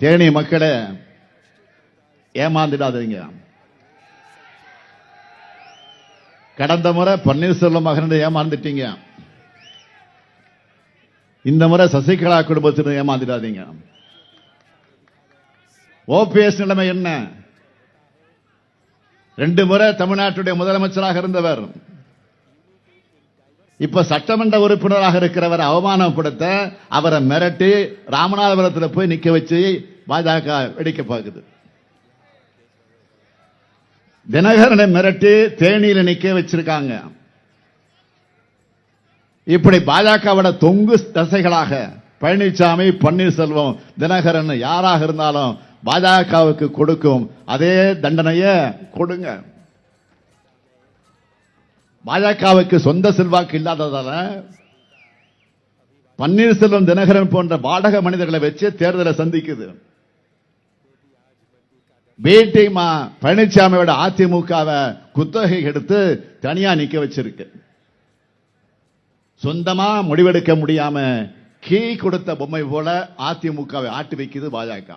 தேனி மக்களை ஏமாந்துடாதீங்க. கடந்த முறை பன்னீர்செல்வம் மகன் ஏமாந்துட்டீங்க. இந்த முறை சசிகலா குடும்பத்தினர் ஏமாந்துடாதீங்க. ஓபிஎஸ் நிலைமை என்ன? 2 முறை தமிழ்நாட்டுடைய முதலமைச்சராக இருந்தவர். இப்ப சட்டமன்ற உறுப்பினராக இருக்கிறவர் அவமானப்படுத்த அவரை மிரட்டி ராமநாதபுரத்தில் போய் நிக்க வச்சு பாஜக வெடிக்க பார்க்குது. தினகரனை மிரட்டி தேனியில நிக்க வச்சிருக்காங்க. இப்படி பாஜகவோட தொங்கு தசைகளாக பழனிசாமி, பன்னீர்செல்வம், தினகரன் யாராக இருந்தாலும் பாஜகவுக்கு கொடுக்கும் அதே தண்டனையை கொடுங்க. பாஜகவுக்கு சொந்த செல்வாக்கு இல்லாததால பன்னீர்செல்வம், தினகரன் போன்ற பாடக மனிதர்களை வச்சு தேர்தலை சந்திக்குது. பிடிமா பழனிசாமியோட அதிமுகவை குத்தகை எடுத்து தனியா நிக்க வச்சிருக்கு. சொந்தமா முடிவெடுக்க முடியாம கீ கொடுத்த பொம்மை போல அதிமுகவை ஆட்டி வைக்குது பாஜக.